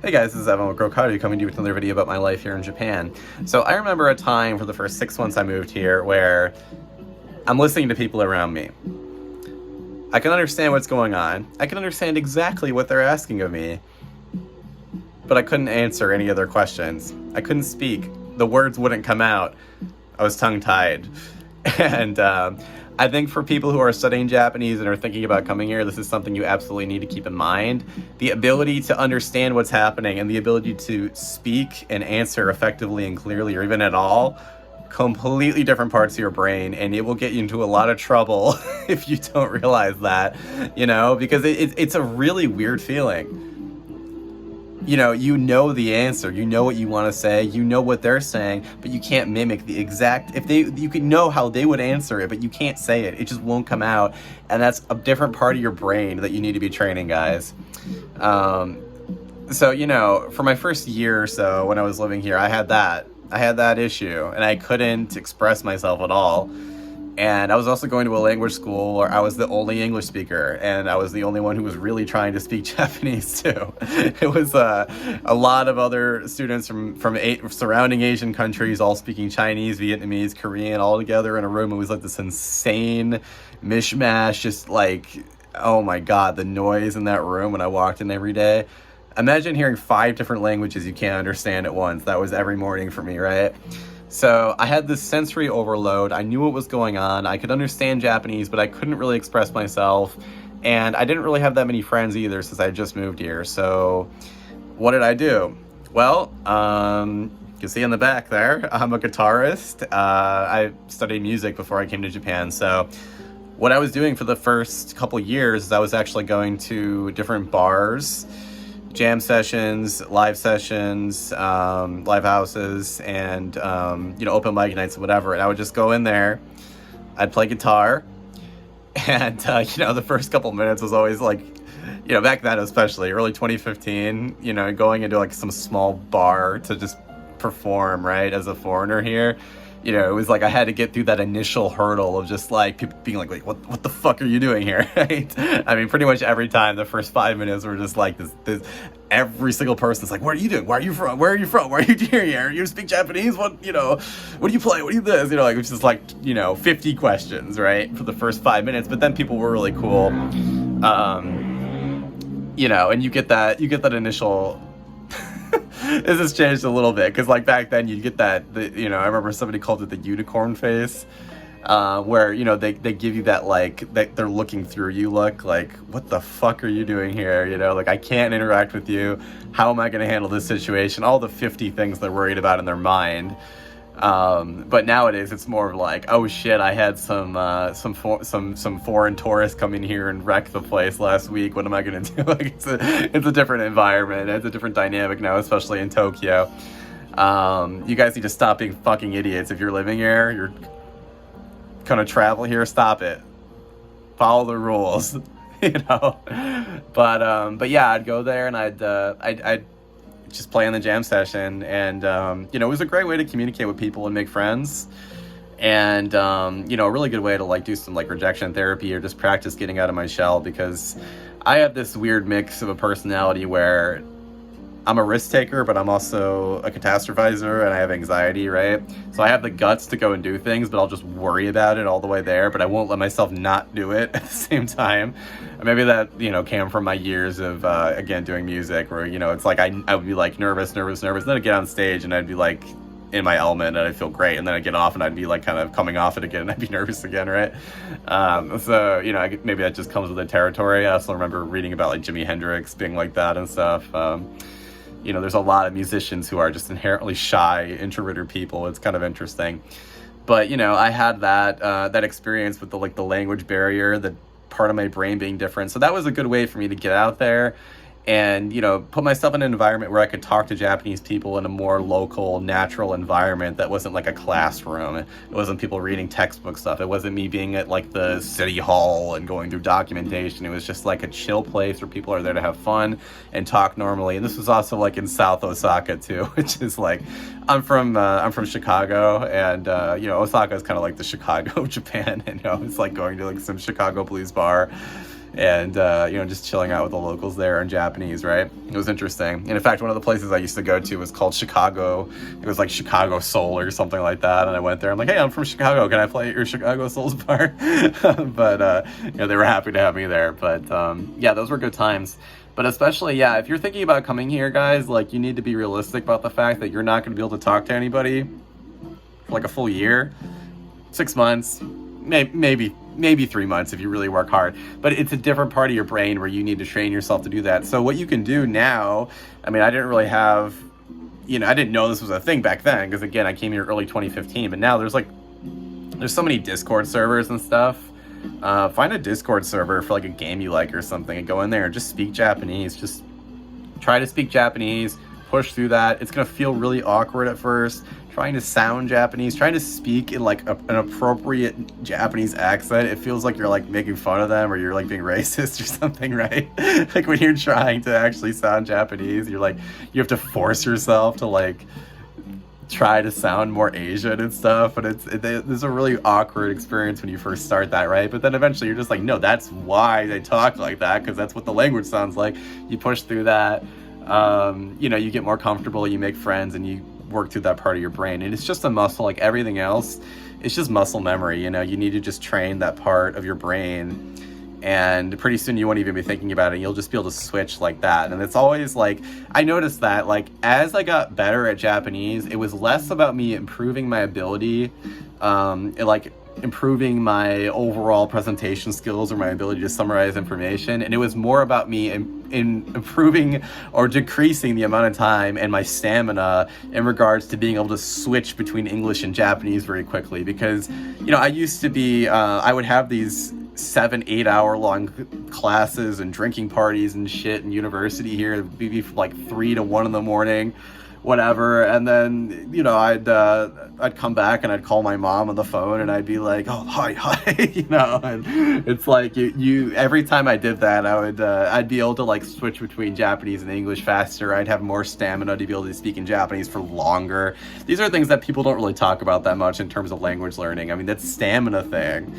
Hey guys, this is Evan with Grokaru coming to you with another video about my life here in Japan. So I remember a time for the first 6 months I moved here where I'm listening to people around me. I can understand what's going on. I can understand exactly what they're asking of me. But I couldn't answer any of their questions. I couldn't speak. The words wouldn't come out. I was tongue-tied. And I think for people who are studying Japanese and are thinking about coming here, this is something you absolutely need to keep in mind. The ability to understand what's happening and the ability to speak and answer effectively and clearly, or even at all, completely different parts of your brain, and it will get you into a lot of trouble if you don't realize that, because it's a really weird feeling. You know the answer, you know what you want to say, you know what they're saying, but you can't mimic the exact, you can know how they would answer it, but you can't say it. It just won't come out, and that's a different part of your brain that you need to be training, guys. So, for my first year or so when I was living here, I had that issue, and I couldn't express myself at all. And I was also going to a language school where I was the only English speaker, and I was the only one who was really trying to speak Japanese too. It was a lot of other students from surrounding Asian countries all speaking Chinese, Vietnamese, Korean all together in a room. It was like this insane mishmash, just like, oh my God, the noise in that room when I walked in every day. Imagine hearing 5 different languages you can't understand at once. That was every morning for me, right? So I had this sensory overload. I knew what was going on. I could understand Japanese, but I couldn't really express myself. And I didn't really have that many friends either since I just moved here. So what did I do? Well, you can see in the back there, I'm a guitarist. I studied music before I came to Japan. So what I was doing for the first couple years is I was actually going to different bars, jam sessions, live sessions, live houses, and open mic nights and whatever. And I would just go in there, I'd play guitar, and the first couple minutes was always like, back then especially, early 2015, going into like some small bar to just perform, right, as a foreigner here. It was like I had to get through that initial hurdle of just like people being like, wait, what the fuck are you doing here, right? I mean, pretty much every time the first 5 minutes were just like this every single person's like, what are you doing? Where are you from? Where are you from? Why are you here? You speak Japanese? What do you play? What do you this? It was just like, 50 questions, right? For the first 5 minutes, but then people were really cool. And you get that initial. This has changed a little bit because like back then you'd get that I remember somebody called it the unicorn face, where they give you that like that they're looking through you look, like, what the fuck are you doing here? Like, I can't interact with you. How am I going to handle this situation? All the 50 things they're worried about in their mind. But nowadays it's more of like, oh shit, I had some foreign tourists come in here and wreck the place last week. What am I gonna do? Like, it's a different environment. It's a different dynamic now, especially in Tokyo. You guys need to stop being fucking idiots. If you're living here, you're gonna travel here, stop it. Follow the rules, But yeah, I'd go there and I'd just play in the jam session, and it was a great way to communicate with people and make friends, and a really good way to like do some like rejection therapy or just practice getting out of my shell, because I have this weird mix of a personality where I'm a risk taker, but I'm also a catastrophizer, and I have anxiety, right? So I have the guts to go and do things, but I'll just worry about it all the way there, but I won't let myself not do it at the same time. Maybe that, came from my years of, again, doing music, where, it's like I would be like nervous, then I'd get on stage and I'd be like in my element and I'd feel great, and then I'd get off and I'd be like kind of coming off it again and I'd be nervous again, right? So, maybe that just comes with the territory. I also remember reading about like Jimi Hendrix being like that and stuff. There's a lot of musicians who are just inherently shy, introverted people. It's kind of interesting. But, I had that experience with the language barrier, the part of my brain being different. So that was a good way for me to get out there and, put myself in an environment where I could talk to Japanese people in a more local, natural environment that wasn't like a classroom. It wasn't people reading textbook stuff. It wasn't me being at like the city hall and going through documentation. It was just like a chill place where people are there to have fun and talk normally. And this was also like in South Osaka too, which is like, I'm from Chicago, and Osaka is kind of like the Chicago of Japan. And it's like going to like some Chicago blues bar. and just chilling out with the locals there in Japanese, right? It was interesting. And in fact, one of the places I used to go to was called Chicago. It was like Chicago Soul or something like that. And I went there. I'm like, hey, I'm from Chicago. Can I play at your Chicago Souls bar? But they were happy to have me there. But those were good times. But especially, if you're thinking about coming here, guys, like, you need to be realistic about the fact that you're not going to be able to talk to anybody for like a full year, 6 months, maybe 3 months if you really work hard. But it's a different part of your brain where you need to train yourself to do that. So what you can do now, I mean, I didn't really have, I didn't know this was a thing back then, because again, I came here early 2015, but now there's so many Discord servers and stuff. Find a Discord server for like a game you like or something and go in there and just speak Japanese. Just try to speak Japanese, push through that. It's going to feel really awkward at first, trying to sound Japanese, trying to speak in like an appropriate Japanese accent. It feels like you're like making fun of them or you're like being racist or something, right? Like when you're trying to actually sound Japanese, you have to force yourself to like try to sound more Asian and stuff, but it's a really awkward experience when you first start that, right? But then eventually you're just like, no, that's why they talk like that, because that's what the language sounds like. You push through that, you get more comfortable, you make friends, and you work through that part of your brain. And it's just a muscle like everything else. It's just muscle memory. You need to just train that part of your brain, and pretty soon you won't even be thinking about it. You'll just be able to switch like that. And it's always like, I noticed that like as I got better at Japanese, it was less about me improving my ability, improving my overall presentation skills or my ability to summarize information, and it was more about me in improving or decreasing the amount of time and my stamina in regards to being able to switch between English and Japanese very quickly. Because I used to be I would have these 7-8 hour long classes and drinking parties and shit in university here. It'd be from like 3 to 1 in the morning, whatever. And then I'd come back and I'd call my mom on the phone and I'd be like, oh, hi and it's like you every time I did that, I'd be able to like switch between Japanese and English faster. I'd have more stamina to be able to speak in Japanese for longer. These are things that people don't really talk about that much in terms of language learning. I mean, that stamina thing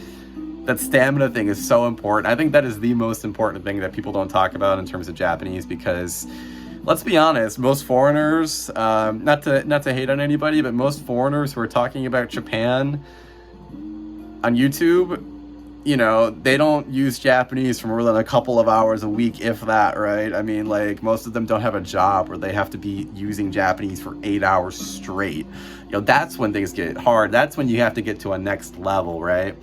is so important. I think that is the most important thing that people don't talk about in terms of Japanese, because let's be honest, most foreigners, not to hate on anybody, but most foreigners who are talking about Japan on YouTube, they don't use Japanese for more than a couple of hours a week, if that, right? I mean, like, most of them don't have a job where they have to be using Japanese for 8 hours straight. That's when things get hard. That's when you have to get to a next level, right?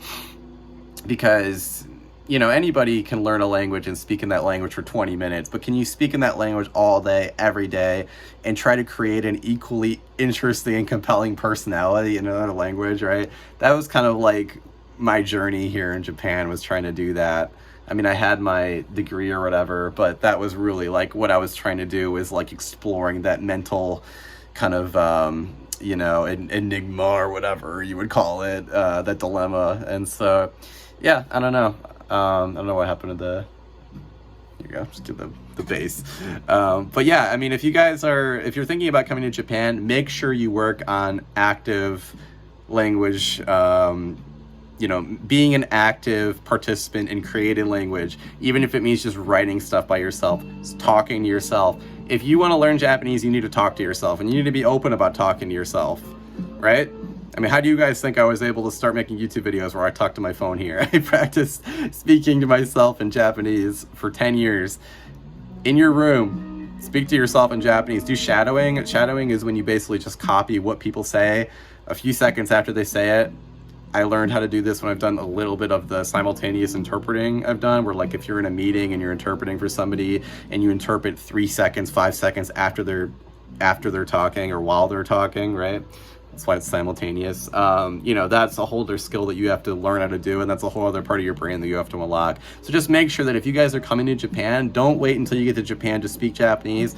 Because anybody can learn a language and speak in that language for 20 minutes, but can you speak in that language all day, every day, and try to create an equally interesting and compelling personality in another language, right? That was kind of like my journey here in Japan, was trying to do that. I mean, I had my degree or whatever, but that was really like what I was trying to do, was like exploring that mental kind of enigma or whatever you would call it, that dilemma. And so I don't know. I don't know what happened to here you go, just give the bass. But I mean, if you're thinking about coming to Japan, make sure you work on active language, being an active participant in creating language, even if it means just writing stuff by yourself, talking to yourself. If you want to learn Japanese, you need to talk to yourself, and you need to be open about talking to yourself, right? I mean, how do you guys think I was able to start making YouTube videos where I talk to my phone here? I practiced speaking to myself in Japanese for 10 years. In your room, speak to yourself in Japanese. Do shadowing. Shadowing is when you basically just copy what people say a few seconds after they say it. I learned how to do this when I've done a little bit of the simultaneous interpreting I've done, where like if you're in a meeting and you're interpreting for somebody and you interpret 3 seconds, 5 seconds after they're talking or while they're talking, right? That's why it's simultaneous. That's a whole other skill that you have to learn how to do, and that's a whole other part of your brain that you have to unlock. So just make sure that if you guys are coming to Japan, don't wait until you get to Japan to speak Japanese.